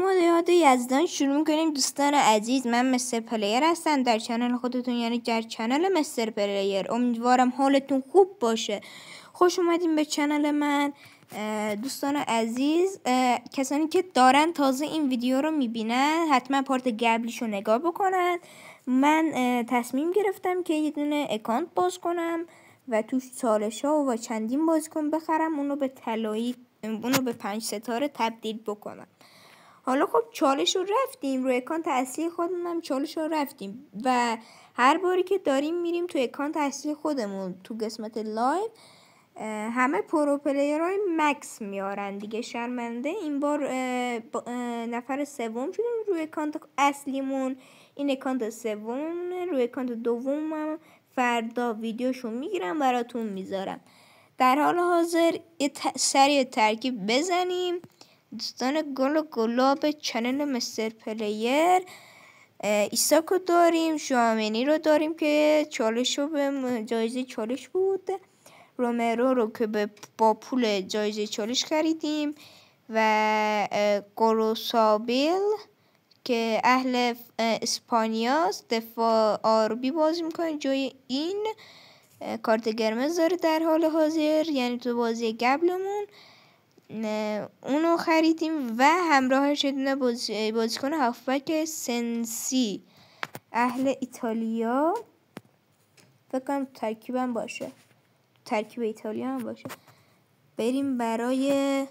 مادیات یزدان شروع میکنیم. دوستان عزیز، من مستر پلیر هستم در چنل خودتون، یعنی در چنل مستر پلیر. امیدوارم حالتون خوب باشه. خوش اومدین به چنل من دوستان عزیز. کسانی که دارن تازه این ویدیو رو میبینن حتما پارت قبلیش رو نگاه بکنن. من تصمیم گرفتم که یه دونه اکانت باز کنم و توش چالش ها و چندین بازیکن بخرم، اونو به طلایی، اونو به 5 ستاره تبدیل بکنم. حالا خب چالش رو رفتیم روی اکانت اصلی خودمون، چالش رو رفتیم و هر باری که داریم میریم تو اکانت اصلی خودمون تو قسمت لایو همه پرو پلیرهای مکس میارن دیگه. شرمنده این بار نفر سوم شدیم روی اکانت اصلیمون. این اکانت سومه. روی اکانت دومم فردا ویدیوشو میگیرم براتون میذارم. در حال حاضر یه سریع ترکیب بزنیم. دوستان گل و گلاب چنل مستر پلیر، ایساکو داریم، شوامنی رو داریم که چالش رو به جایزه چالش بود، رومرو رو که با پول جایزه چالش خریدیم و گروسابیل که اهل اسپانیاست، دفاع آربی بازی میکنه جای این. کارت قرمز داره در حال حاضر، یعنی تو بازی قبلمون اونو خریدیم و همراهش یه بازیکن هافبک سنسی اهل ایتالیا، فکر کنم ترکیبم باشه، ترکیب ایتالیا هم باشه. بریم برای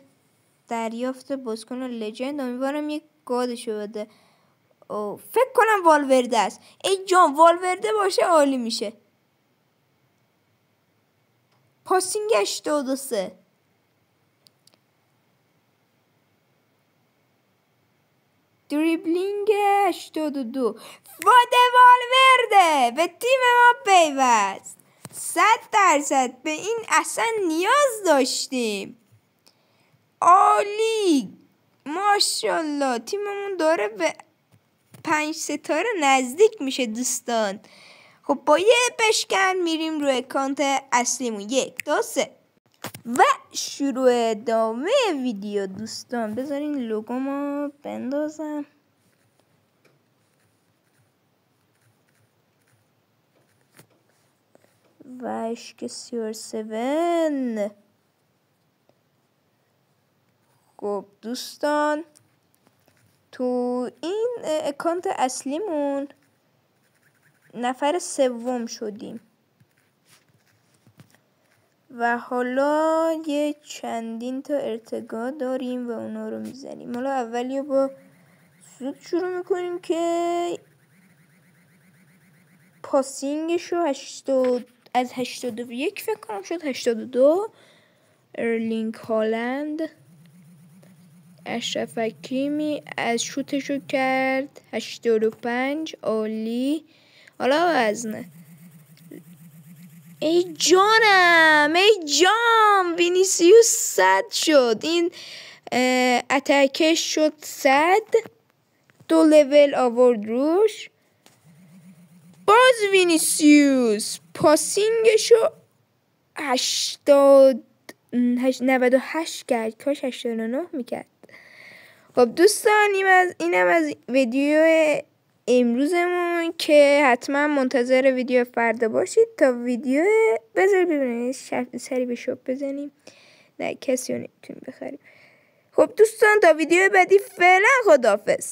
دریافت بازیکن لژند. امیدوارم یک گادشو بده. فکر کنم والورده است. ای جان والورده باشه عالی میشه. پاسینگ 83، دریبلینگ 82. واد والورده به تیم ما پیوست. 100% به این اصلا نیاز داشتیم. عالی، ماشاءالله. تیممون داره به 5 ستاره نزدیک میشه دوستان. خب با یه بشکن میریم روی اکانت اصلیمون. 1 2 3 و شروع ادامه ویدیو. دوستان بذارین لوگومو بندازم. و اشک 37. خب دوستان تو این اکانت اصلیمون نفر سوم شدیم و حالا یه چندین تا ارتقا داریم و اونا رو میزنیم. حالا اولی با سود شروع میکنیم که پاسینگشو از 81 فکر کنم شد 82. ارلینگ هالند. اشرف حکیمی از شوتشو کرد 85. عالی. حالا وزنه. ای جانم، ای جام، وینیسیوس 100 شد. این اتکش شد 100. 2 لول آورد روش. باز وینیسیوس پاسینگشو 98 کرد. کاش 89 میکرد. خب دوستان اینم از ویدیو امروزمون که حتما منتظر ویدیو فردا باشید تا ویدیو بذار ببینید سری به شاپ بزنیم. نه کسی رو نمیتونیم بخریم. خب دوستان تا ویدیو بعدی فعلا خداحافظ.